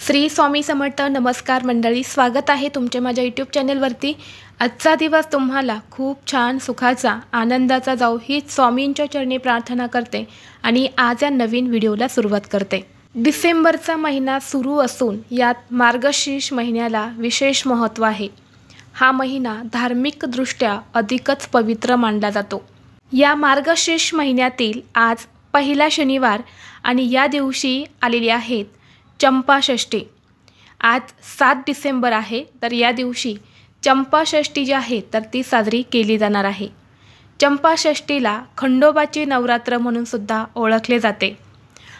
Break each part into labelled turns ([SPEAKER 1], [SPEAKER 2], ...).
[SPEAKER 1] श्री स्वामी समर्थ. नमस्कार मंडळी, स्वागत आहे तुमचे माझ्या यूट्यूब चॅनलवरती. आजचा दिवस तुम्हाला खूप छान सुखाचा आनंदाचा जाऊ हीच स्वामींच्या चरणी प्रार्थना करते आणि आज या नवीन व्हिडिओला सुरुवात करते. डिसेंबरचा महिना सुरू असून यात मार्गशीर्ष महिन्याला विशेष महत्त्व आहे. हा महिना धार्मिकदृष्ट्या अधिकच पवित्र मानला जातो. या मार्गशीर्ष महिन्यातील आज पहिला शनिवार आणि या दिवशी आलेली आहेत चंपाषष्ठी. आज 7 डिसेंबर आहे, तर या दिवशी चंपाषष्ठी जी आहे तर ती साजरी केली जाणार आहे. चंपाषष्ठीला खंडोबाची नवरात्र म्हणून सुद्धा ओळखले जाते.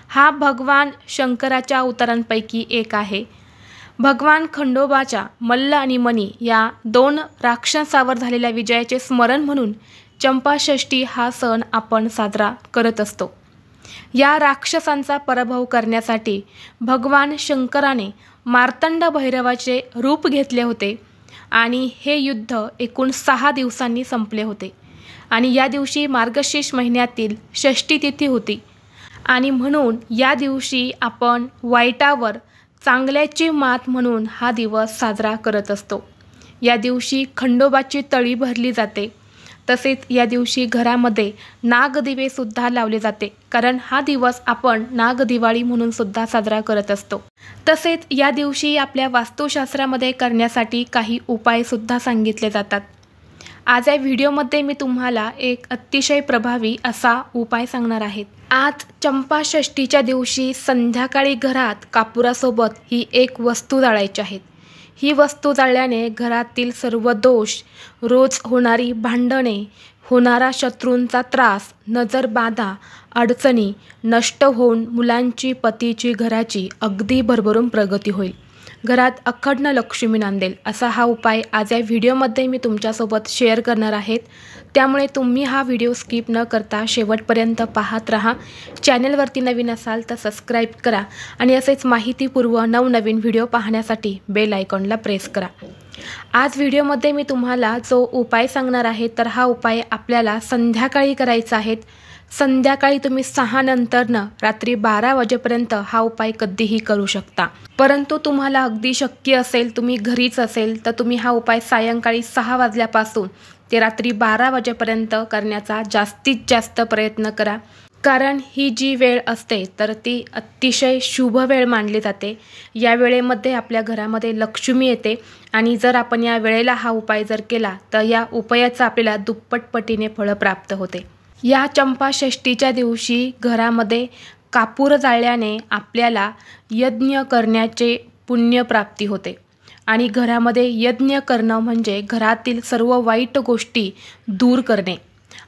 [SPEAKER 1] हा भगवान शंकराच्या अवतारांपैकी एक आहे. भगवान खंडोबाच्या मल्ल आणि मणी या 2 राक्षसावर झालेल्या विजयाचे स्मरण म्हणून चंपाषष्ठी हा सण आपण साजरा करत असतो. या राक्षसांचा पराभव करण्यासाठी भगवान शंकराने मार्तंड भैरवाचे रूप घेतले होते आणि हे युद्ध एकूण 6 दिवसांनी संपले होते. आणि या दिवशी मार्गशीर्ष महिन्यातील षष्ठी तिथी होती आणि म्हणून या दिवशी आपण वाईटावर चांगल्याची मात म्हणून हा दिवस साजरा करत असतो. या दिवशी खंडोबाची तळी भरली जाते. तसेच या दिवशी घरामध्ये नागदिवे सुद्धा लावले जाते, कारण हा दिवस आपण नागदिवाळी म्हणून सुद्धा साजरा करत असतो. तसेच या दिवशी आपल्या वास्तुशास्त्रामध्ये करण्यासाठी काही उपाय सुद्धा सांगितले जातात. आज या व्हिडिओमध्ये मी तुम्हाला एक अतिशय प्रभावी असा उपाय सांगणार आहे. आज चंपाषष्ठीच्या दिवशी संध्याकाळी घरात कापुरासोबत ही एक वस्तू जाळायची आहे. ही वस्तू जाळल्याने घरातील सर्व दोष, रोज होणारी भांडणे, होणारा शत्रूंचा त्रास, नजरबाधा, अडचणी नष्ट होऊन मुलांची, पतीची, घराची अगदी भरभरून प्रगती होईल. घरात अखंड लक्ष्मी नांदेल असा हा उपाय आज या व्हिडिओमध्ये मी तुमच्यासोबत शेअर करणार आहेत. त्यामुळे तुम्ही हा व्हिडिओ स्किप न करता शेवटपर्यंत पाहत राहा. चॅनलवरती नवीन असाल तर सबस्क्राईब करा आणि असेच माहितीपूर्व नवनवीन व्हिडिओ पाहण्यासाठी बेल आयकॉनला प्रेस करा. आज व्हिडिओमध्ये मी तुम्हाला जो उपाय सांगणार आहे तर हा उपाय आपल्याला संध्याकाळी करायचा आहे. संध्याकाळी तुम्ही 6 नंतरनं रात्री 12 वाजेपर्यंत हा उपाय कधीही करू शकता. परंतु तुम्हाला अगदी शक्य असेल, तुम्ही घरीच असेल तर तुम्ही हा उपाय सायंकाळी 6 वाजल्यापासून ते रात्री 12 वाजेपर्यंत करण्याचा जास्तीत जास्त प्रयत्न करा. कारण ही जी वेळ असते तर ती अतिशय शुभ वेळ मानली जाते. या वेळेमध्ये आपल्या घरामध्ये लक्ष्मी येते आणि जर आपण या वेळेला हा उपाय जर केला तर या उपायाचा आपल्याला दुप्पट पटीने फळ प्राप्त होते. या चंपाषष्ठीच्या दिवशी घरामध्ये कापूर जाळल्याने आपल्याला यज्ञ करण्याचे पुण्यप्राप्ती होते आणि घरामध्ये यज्ञ करणं म्हणजे घरातील सर्व वाईट गोष्टी दूर करणे.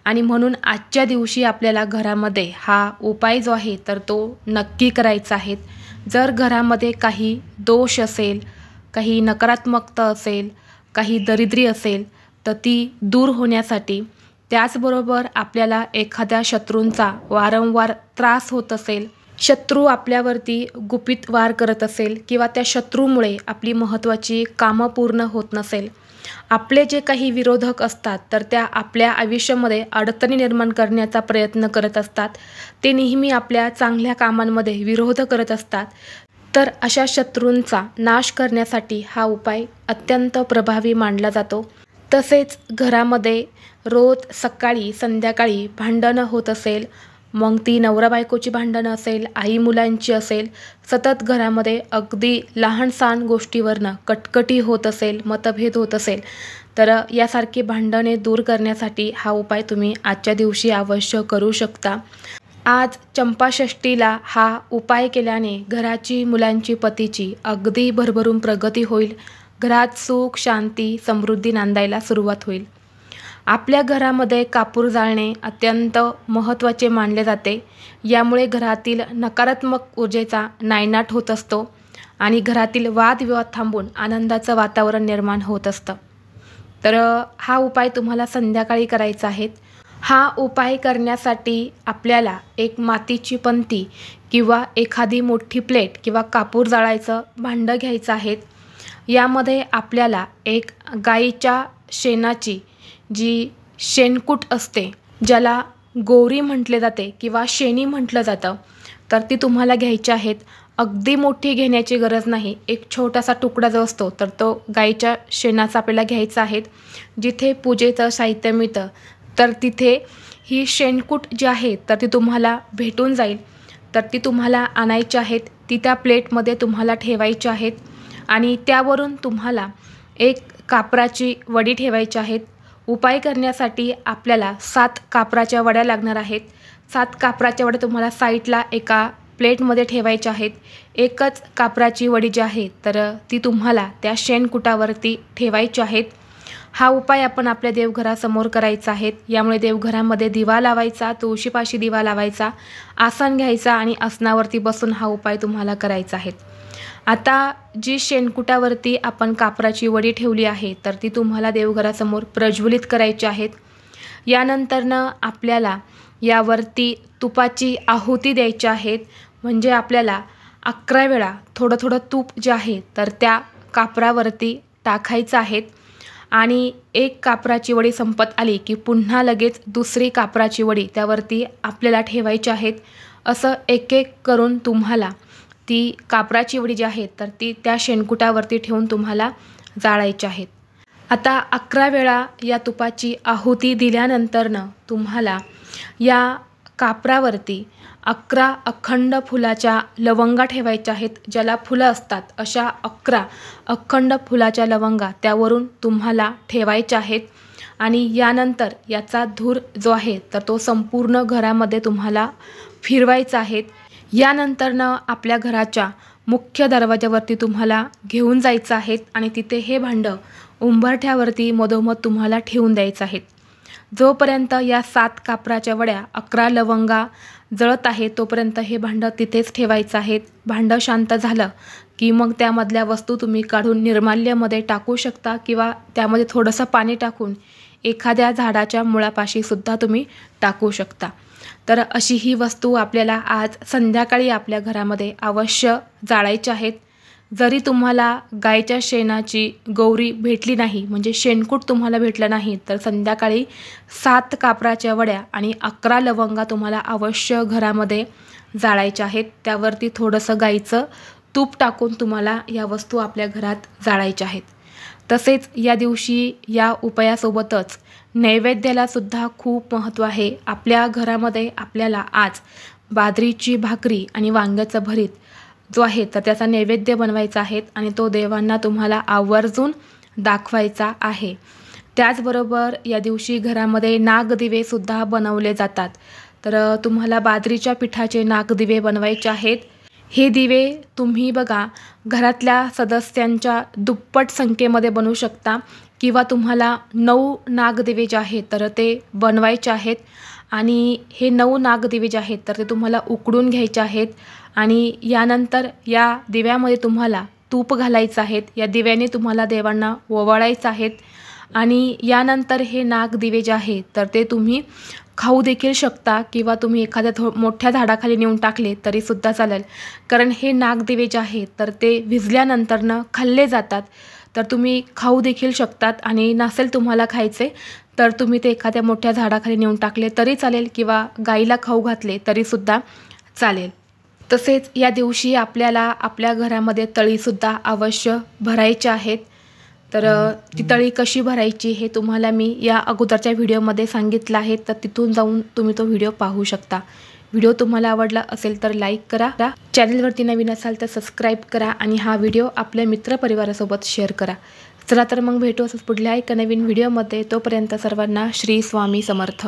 [SPEAKER 1] आणि म्हणून आजच्या दिवशी आपल्याला घरामध्ये हा उपाय जो आहे तर तो नक्की करायचा आहे. जर घरामध्ये काही दोष असेल, काही नकारात्मकता असेल, काही दरिद्री असेल तर ती दूर होण्यासाठी, त्याचबरोबर आपल्याला एखाद्या शत्रूंचा वारंवार त्रास होत असेल, शत्रू आपल्यावरती गुपित वार करत असेल किंवा त्या शत्रूमुळे आपली महत्त्वाची कामं पूर्ण होत नसेल, आपले जे काही विरोधक असतात तर त्या आपल्या आयुष्यामध्ये अडचणी निर्माण करण्याचा प्रयत्न करत असतात, ते नेहमी आपल्या चांगल्या कामांमध्ये विरोध करत असतात, तर अशा शत्रूंचा नाश करण्यासाठी हा उपाय अत्यंत प्रभावी मानला जातो. तसेच घरामध्ये रोज सकाळी संध्याकाळी भांडणं होत असेल, मग ती नवरा बायकोची भांडणं असेल, आई मुलांची असेल, सतत घरामध्ये अगदी लहान सहान गोष्टीवरनं कटकटी होत असेल, मतभेद होत असेल, तर यासारखी भांडणे दूर करण्यासाठी हा उपाय तुम्ही आजच्या दिवशी अवश्य करू शकता. आज चंपाषष्ठीला हा उपाय केल्याने घराची, मुलांची, पतीची अगदी भरभरून प्रगती होईल. घरात सुख, शांती, समृद्धी नांदायला सुरुवात होईल. आपल्या घरामध्ये कापूर जाळणे अत्यंत महत्त्वाचे मानले जाते. यामुळे घरातील नकारात्मक ऊर्जेचा नायनाट होत असतो आणि घरातील वादविवाद थांबून आनंदाचं वातावरण निर्माण होत असतं. तर हा उपाय तुम्हाला संध्याकाळी करायचा आहे. हा उपाय करण्यासाठी आपल्याला एक मातीची पंती किंवा एखादी मोठी प्लेट किंवा कापूर जाळायचं भांडं घ्यायचं आहे. यामध्ये आपल्याला एक गाईच्या शेणाची जी शेणकूट असते, ज्याला गोरी म्हटले जाते किंवा शेणी म्हटलं जातं, तर ती तुम्हाला घ्यायची आहेत. अगदी मोठी घेण्याची गरज नाही. एक छोटासा तुकडा जो असतो तर तो गाईच्या शेणाचा आपल्याला घ्यायचा आहे. जिथे पूजेचं साहित्य मिळतं तर तिथे ही शेणकूट जी आहे तर ती तुम्हाला भेटून जाईल. तर ती तुम्हाला आणायची आहेत. ती त्या प्लेटमध्ये तुम्हाला ठेवायची आहेत आणि त्यावरून तुम्हाला एक कापराची वडी ठेवायची आहेत. उपाय करण्यासाठी आपल्याला 7 कापराच्या वड्या लागणार आहेत. 7 कापराच्या वड्या तुम्हाला साईडला एका प्लेटमध्ये ठेवायच्या आहेत. एकच कापराची वडी जी आहे तर ती तुम्हाला त्या शेणकुटावरती ठेवायची आहेत. हा उपाय आपण आपल्या देवघरासमोर करायचा आहे. यामुळे देवघरामध्ये दिवा लावायचा, तुळशीपाशी दिवा लावायचा, आसन घ्यायचा आणि आसनावरती बसून हा उपाय तुम्हाला करायचा आहे. आता जी शेणकुटावरती आपण कापराची वडी ठेवली आहे तर ती तुम्हाला देवघरासमोर प्रज्वलित करायची आहेत. यानंतरनं आपल्याला यावरती तुपाची आहुती द्यायची आहेत. म्हणजे आपल्याला 11 वेळा थोडं थोडं तूप जे आहे तर त्या कापरावरती टाकायचं आहे आणि एक कापराची वडी संपत आली की पुन्हा लगेच दुसरी कापराची वडी त्यावरती आपल्याला ठेवायची आहेत. असं एक एक करून तुम्हाला ती कापराची वडी जी आहे तर ती त्या शेणकुटावरती ठेवून तुम्हाला जाळायची आहेत. आता 11 वेळा या तुपाची आहुती दिल्यानंतरनं तुम्हाला या कापरावरती 11 अखंड फुलाच्या लवंगा ठेवायच्या आहेत. ज्याला फुलं असतात अशा 11 अखंड फुलाच्या लवंगा त्यावरून तुम्हाला ठेवायच्या आहेत आणि यानंतर याचा धूर जो आहे तर तो संपूर्ण घरामध्ये तुम्हाला फिरवायचा आहे. यानंतरनं आपल्या घराच्या मुख्य दरवाजावरती तुम्हाला घेऊन जायचं आहे आणि तिथे हे भांडं उंबरठ्यावरती मधोमध तुम्हाला ठेवून द्यायचं आहे. जोपर्यंत या 7 कापराच्या वड्या 11 लवंगा जळत आहे तोपर्यंत हे भांडं तिथेच ठेवायचं आहे. भांडं शांत झालं की मग त्यामधल्या वस्तू तुम्ही काढून निर्माल्यमध्ये टाकू शकता किंवा त्यामध्ये थोडंसं पाणी टाकून एखाद्या झाडाच्या मुळापाशी सुद्धा तुम्ही टाकू शकता. तर अशी ही वस्तू आपल्याला आज संध्याकाळी आपल्या घरामध्ये अवश्य जाळायची आहेत. जरी तुम्हाला गायच्या शेणाची गौरी भेटली नाही म्हणजे शेणकूट तुम्हाला भेटलं नाही तर संध्याकाळी 7 कापराच्या वड्या आणि 11 लवंगा तुम्हाला अवश्य घरामध्ये जाळायच्या आहेत. त्यावरती थोडंसं गाईचं तूप टाकून तुम्हाला या वस्तू आपल्या घरात जाळायच्या आहेत. तसेच या दिवशी या उपायासोबतच नैवेद्याला सुद्धा खूप महत्त्व आहे. आपल्या घरामध्ये आपल्याला आज बाजरीची भाकरी आणि वांग्याचं भरीत जो आहे तर त्याचा नैवेद्य बनवायचा आहे आणि तो देवांना तुम्हाला आवर्जून दाखवायचा आहे. त्याचबरोबर या दिवशी घरामध्ये नागदिवे सुद्धा बनवले जातात. तर तुम्हाला बाजरीच्या पिठाचे नागदिवे बनवायचे आहेत. हे दिवे तुम्ही बघा घरातल्या सदस्यांच्या दुप्पट संख्येमध्ये बनवू शकता किंवा तुम्हाला 9 नागदिवे जे आहेत तर ते बनवायचे आहेत आणि हे 9 नागदिवे जे आहेत तर ते तुम्हाला उकडून घ्यायचे आहेत आणि यानंतर या दिव्यामध्ये तुम्हाला तूप घालायचं आहे. या दिव्याने तुम्हाला देवांना ओवाळायचं आहेत आणि यानंतर हे नागदिवे जे आहेत तर ते तुम्ही खाऊ देखील शकता किंवा तुम्ही एखाद्या मोठ्या झाडाखाली नेऊन टाकले तरीसुद्धा चालेल. कारण हे नागदिवे जे आहेत तर ते भिजल्यानंतरनं खाल्ले जातात. तर तुम्ही खाऊ देखील शकतात आणि नसेल तुम्हाला खायचे तर तुम्ही ते एखाद्या मोठ्या झाडाखाली नेऊन टाकले तरी चालेल किंवा गाईला खाऊ घातले तरीसुद्धा चालेल. तसेच या दिवशी आपल्याला आपल्या घरामध्ये तळीसुद्धा अवश्य भरायची आहेत. तर ती तळी कशी भरायची हे तुम्हाला मी या अगोदरच्या व्हिडिओमध्ये सांगितलं आहे. तर तिथून जाऊन तुम्ही तो व्हिडिओ पाहू शकता. व्हिडिओ तुम्हाला आवडला असेल तर लाईक करा, चॅनलवरती नवीन असाल तर सबस्क्राईब करा आणि हा व्हिडिओ आपल्या मित्रपरिवारासोबत शेअर करा. चला तर मग भेटू असंच पुढल्या एका नवीन व्हिडिओमध्ये. तोपर्यंत सर्वांना श्री स्वामी समर्थ.